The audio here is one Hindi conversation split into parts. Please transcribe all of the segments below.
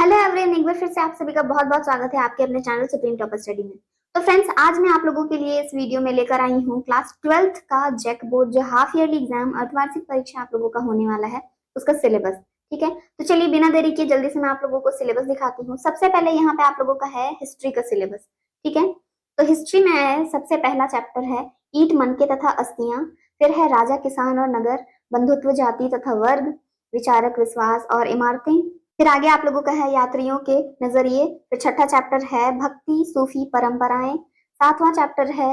हेलो एवरीवन, एक बार फिर से आप सभी का बहुत बहुत स्वागत है आपके अपने चैनल सुप्रीम टॉपर स्टडी में। तो फ्रेंड्स, आज मैं आप लोगों के लिए इस वीडियो में लेकर आई हूँ क्लास 12th का जैक बोर्ड जो हाफ ईयरली एग्जाम अर्धवार्षिक परीक्षा आप लोगों का होने वाला है, उसका सिलेबस। ठीक है, तो चलिए बिना देरी किए जल्दी से मैं आप लोगों को सिलेबस दिखाती हूँ। सबसे पहले यहाँ पे आप लोगों का है हिस्ट्री का सिलेबस। ठीक है, तो हिस्ट्री में सबसे पहला चैप्टर है ईंट मनके तथा अस्थियां, फिर है राजा किसान और नगर, बंधुत्व जाति तथा वर्ग, विचारक विश्वास और इमारतें। फिर आगे आप लोगों का है यात्रियों के नजरिए। फिर छठा चैप्टर है भक्ति सूफी परंपराएं। सातवां चैप्टर है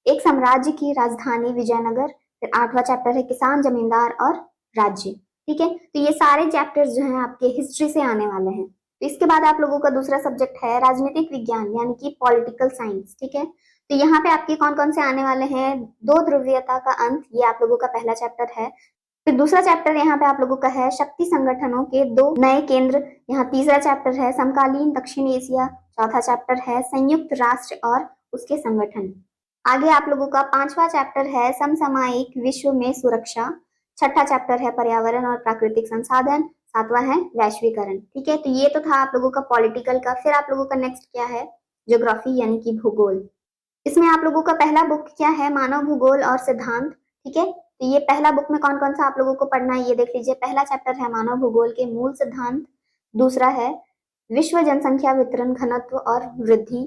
एक साम्राज्य की राजधानी विजयनगर। फिर आठवां चैप्टर है किसान जमींदार और राज्य। ठीक है, तो ये सारे चैप्टर्स जो हैं आपके हिस्ट्री से आने वाले हैं। तो इसके बाद आप लोगों का दूसरा सब्जेक्ट है राजनीतिक विज्ञान यानी कि पॉलिटिकल साइंस। ठीक है, तो यहाँ पे आपके कौन कौन से आने वाले हैं, दो ध्रुवीयता का अंत, ये आप लोगों का पहला चैप्टर है। फिर दूसरा चैप्टर यहाँ पे आप लोगों का है शक्ति संगठनों के दो नए केंद्र। यहाँ तीसरा चैप्टर है समकालीन दक्षिण एशिया। चौथा चैप्टर है संयुक्त राष्ट्र और उसके संगठन। आगे आप लोगों का पांचवा चैप्टर है समसामयिक विश्व में सुरक्षा। छठा चैप्टर है पर्यावरण और प्राकृतिक संसाधन। सातवां है वैश्वीकरण। ठीक है, तो ये तो था आप लोगों का पॉलिटिकल का। फिर आप लोगों का नेक्स्ट क्या है, ज्योग्राफी यानी कि भूगोल। इसमें आप लोगों का पहला बुक क्या है, मानव भूगोल और सिद्धांत। ठीक है, तो ये पहला बुक में कौन कौन सा आप लोगों को पढ़ना है ये देख लीजिए। पहला चैप्टर है मानव भूगोल के मूल सिद्धांत। दूसरा है विश्व जनसंख्या वितरण घनत्व और वृद्धि।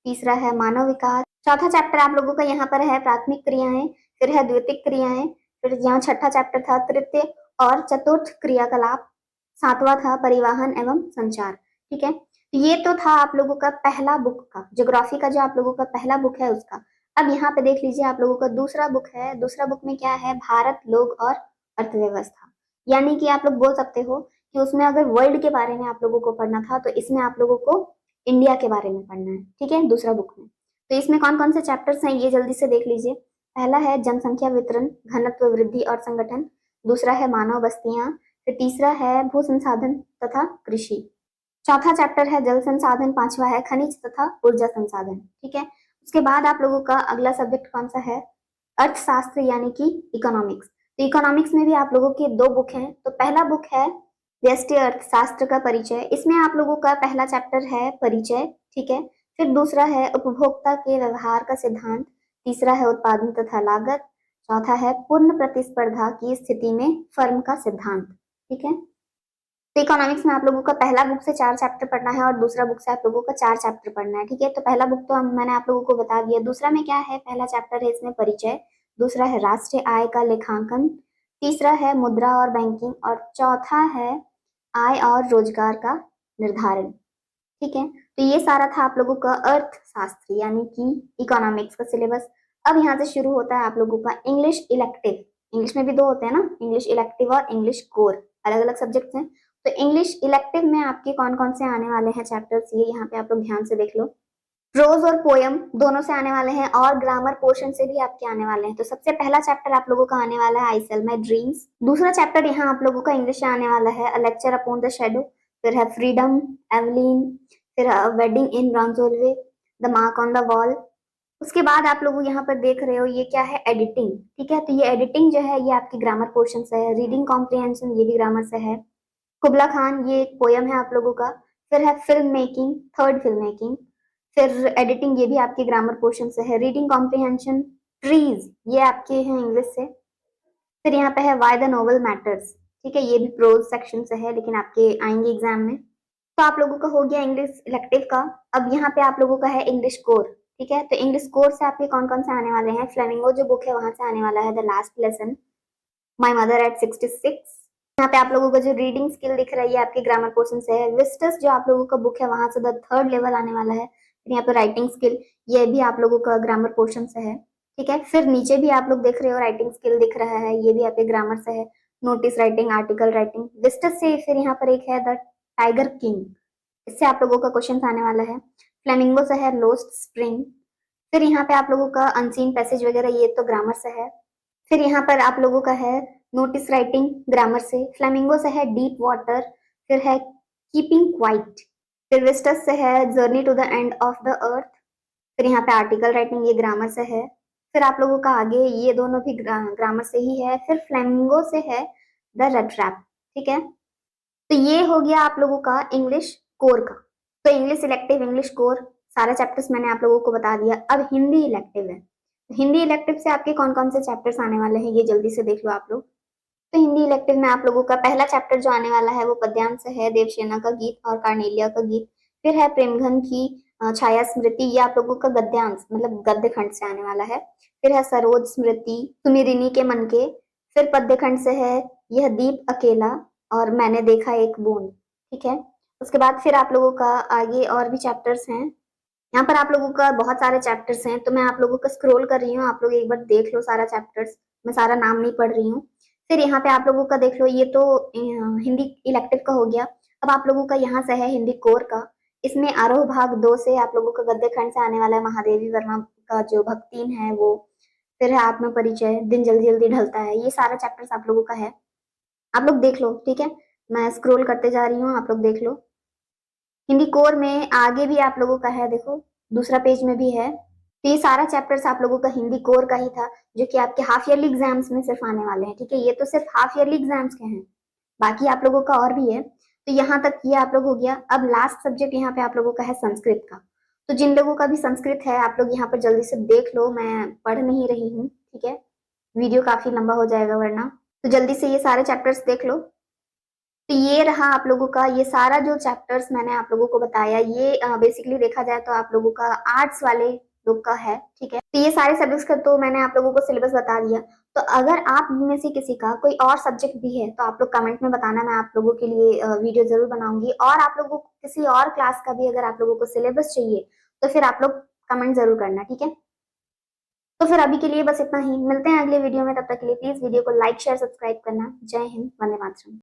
तीसरा है मानव विकास। चौथा चैप्टर आप लोगों का यहाँ पर है प्राथमिक क्रियाएं। फिर है द्वितीयक क्रियाएं। फिर यहाँ छठा चैप्टर था तृतीय और चतुर्थ क्रियाकलाप। सातवां था परिवहन एवं संचार। ठीक है, तो ये तो था आप लोगों का पहला बुक का, ज्योग्राफी का जो आप लोगों का पहला बुक है उसका। अब यहाँ पे देख लीजिए आप लोगों का दूसरा बुक है। दूसरा बुक में क्या है, भारत लोग और अर्थव्यवस्था। यानी कि आप लोग बोल सकते हो कि उसमें अगर वर्ल्ड के बारे में आप लोगों को पढ़ना था तो इसमें आप लोगों को इंडिया के बारे में पढ़ना है। ठीक है, दूसरा बुक में। तो इसमें कौन कौन से चैप्टर्स हैं ये जल्दी से देख लीजिए। पहला है जनसंख्या वितरण घनत्व वृद्धि और संगठन। दूसरा है मानव बस्तियां। फिर तीसरा है भू संसाधन तथा कृषि। चौथा चैप्टर है जल संसाधन। पांचवा है खनिज तथा ऊर्जा संसाधन। ठीक है, उसके बाद आप लोगों का अगला सब्जेक्ट कौन सा है, अर्थशास्त्र यानी कि इकोनॉमिक्स। तो इकोनॉमिक्स में भी आप लोगों के दो बुक हैं। तो पहला बुक है व्यष्टि अर्थशास्त्र का परिचय। इसमें आप लोगों का पहला चैप्टर है परिचय। ठीक है, फिर दूसरा है उपभोक्ता के व्यवहार का सिद्धांत। तीसरा है उत्पादन तथा लागत। चौथा है पूर्ण प्रतिस्पर्धा की स्थिति में फर्म का सिद्धांत। ठीक है, तो इकोनॉमिक्स में आप लोगों का पहला बुक से 4 चैप्टर पढ़ना है और दूसरा बुक से आप लोगों का 4 चैप्टर पढ़ना है। ठीक है, तो पहला बुक तो मैंने आप लोगों को बता दिया। दूसरा में क्या है, पहला चैप्टर है इसमें परिचय। दूसरा है राष्ट्रीय आय का लेखांकन। तीसरा है मुद्रा और बैंकिंग और चौथा है आय और रोजगार का निर्धारण। ठीक है, तो ये सारा था आप लोगों का अर्थशास्त्र यानी कि इकोनॉमिक्स का सिलेबस। अब यहाँ से शुरू होता है आप लोगों का इंग्लिश इलेक्टिव। इंग्लिश में भी दो होते हैं ना, इंग्लिश इलेक्टिव और इंग्लिश कोर, अलग अलग सब्जेक्ट हैं। तो इंग्लिश इलेक्टिव में आपके कौन कौन से आने वाले हैं चैप्टर्स, ये यहाँ पे आप लोग ध्यान से देख लो। प्रोज और पोयम दोनों से आने वाले हैं और ग्रामर पोर्शन से भी आपके आने वाले हैं। तो सबसे पहला चैप्टर आप लोगों का आने वाला है आई सेल माई ड्रीम्स। दूसरा चैप्टर यहाँ आप लोगों का इंग्लिश में आने वाला है a lecture upon the shadow. फिर है फ्रीडम, एवलिन। फिर wedding in Brownsville, the mark on the wall. उसके बाद आप लोग यहाँ पर देख रहे हो ये क्या है, एडिटिंग। ठीक है, तो ये एडिटिंग जो है ये आपकी ग्रामर पोर्शन से है। रीडिंग कॉम्प्रिहेंशन ये भी ग्रामर से है। कुबला खान ये एक पोयम है आप लोगों का। फिर है film making, third film making. फिर एडिटिंग ये भी आपके ग्रामर पोर्शन से है। रीडिंग कॉम्प्रिहेंशन, ट्रीज ये आपके हैं इंग्लिश से। फिर यहाँ पे है वाई द नोवेल मैटर्स। ठीक है, ये भी प्रोज सेक्शन से है लेकिन आपके आएंगे एग्जाम में। तो आप लोगों का हो गया इंग्लिश इलेक्टिव का। अब यहाँ पे आप लोगों का है इंग्लिश कोर। ठीक है, तो इंग्लिश कोर से आपके कौन कौन से आने वाले हैं, फ्लेमिंगो जो बुक है वहां से आने वाला है the last lesson, my mother eight 66। यहाँ पे आप लोगों का जो रीडिंग स्किल दिख रही है आपके ग्रामर पोर्शन से है। विस्टस जो आप लोगों का बुक है वहां से द थर्ड लेवल आने वाला है। फिर यहाँ पे राइटिंग स्किल ये भी आप लोगों का ग्रामर पोर्शन से है। ठीक है, फिर नीचे भी आप लोग देख रहे हो राइटिंग स्किल दिख रहा है, ये भी आपके ग्रामर से है। नोटिस राइटिंग, आर्टिकल राइटिंग, विस्टस से फिर यहाँ पर एक है द टाइगर किंग, इससे आप लोगों का क्वेश्चन आने वाला है। फ्लेमिंगो से है लोस्ट स्प्रिंग। फिर यहाँ पे आप लोगों का अनसीन पैसेज वगैरह ये तो ग्रामर से है। फिर यहाँ पर आप लोगों का है नोटिस राइटिंग ग्रामर से। फ्लेमिंगो से है डीप वाटर। फिर है कीपिंग क्वाइट। फिर विस्टस से है journey to the end of the earth. फिर यहाँ पे आर्टिकल राइटिंग ये ग्रामर से है। फिर आप लोगों का आगे ये दोनों भी ग्रामर से ही है। फिर फ्लेमिंगो से है द रेड ट्रैप। ठीक है, तो ये हो गया आप लोगों का इंग्लिश कोर का। तो इंग्लिश इलेक्टिव, इंग्लिश कोर, सारे चैप्टर्स मैंने आप लोगों को बता दिया। अब हिंदी इलेक्टिव है। हिंदी इलेक्टिव से आपके कौन कौन से चैप्टर्स आने वाले हैं ये जल्दी से देख लो आप लोग। तो हिंदी इलेक्टिव में आप लोगों का पहला चैप्टर जो आने वाला है वो पद्यांश है, देवसेना का गीत और कार्नेलिया का गीत। फिर है प्रेमघन की छाया स्मृति, ये आप लोगों का गद्यांश मतलब गद्य खंड से आने वाला है। फिर है सरोज स्मृति, सुमिरिनी के मन के। फिर पद्य खंड से है यह दीप अकेला और मैंने देखा एक बूंद। ठीक है, उसके बाद फिर आप लोगों का आगे और भी चैप्टर्स हैं। यहाँ पर आप लोगों का बहुत सारे चैप्टर्स हैं, तो मैं आप लोगों का स्क्रॉल कर रही हूँ, आप लोग एक बार देख लो सारा चैप्टर्स। मैं सारा नाम नहीं पढ़ रही हूँ। फिर यहाँ पे आप लोगों का देख लो, ये तो हिंदी इलेक्टिव का हो गया। अब आप लोगों का यहाँ से है हिंदी कोर का। इसमें आरोह भाग 2 से आप लोगों का गद्य खंड से आने वाला है महादेवी वर्मा का जो भक्तिन है वो। फिर है आत्म परिचय, दिन जल्दी जल्दी ढलता है। ये सारा चैप्टर्स आप लोगों का है, आप लोग देख लो। ठीक है, मैं स्क्रॉल करते जा रही हूँ, आप लोग देख लो। हिंदी कोर में आगे भी आप लोगों का है, देखो दूसरा पेज में भी है। तो ये सारा चैप्टर्स आप लोगों का हिंदी कोर का ही था, जो कि आपके हाफ ईयरली एग्जाम्स में सिर्फ आने वाले हैं। ठीक है, ये तो सिर्फ हाफ ईयरली एग्जाम्स के हैं, बाकी आप लोगों का और भी है। तो यहाँ तक ये आप लोग हो गया। अब लास्ट सब्जेक्ट यहाँ पे आप लोगों का है संस्कृत का। तो जिन लोगों का भी संस्कृत है आप लोग यहाँ पर जल्दी से देख लो, मैं पढ़ नहीं रही हूँ। ठीक है, वीडियो काफी लंबा हो जाएगा वरना, तो जल्दी से ये सारे चैप्टर्स देख लो। तो ये रहा आप लोगों का ये सारा जो चैप्टर्स मैंने आप लोगों को बताया, ये बेसिकली देखा जाए तो आप लोगों का आर्ट्स वाले लोग का है। ठीक है, तो ये सारे सब्जेक्ट्स का तो मैंने आप लोगों को सिलेबस बता दिया। तो अगर आप में से किसी का कोई और सब्जेक्ट भी है तो आप लोग कमेंट में बताना, मैं आप लोगों के लिए वीडियो जरूर बनाऊंगी। और आप लोगों को किसी और क्लास का भी अगर आप लोगों को सिलेबस चाहिए तो फिर आप लोग कमेंट जरूर करना। ठीक है, तो फिर अभी के लिए बस इतना ही, मिलते हैं अगले वीडियो में। तब तक के लिए प्लीज वीडियो को लाइक शेयर सब्सक्राइब करना। जय हिंद, वंदे मातरम।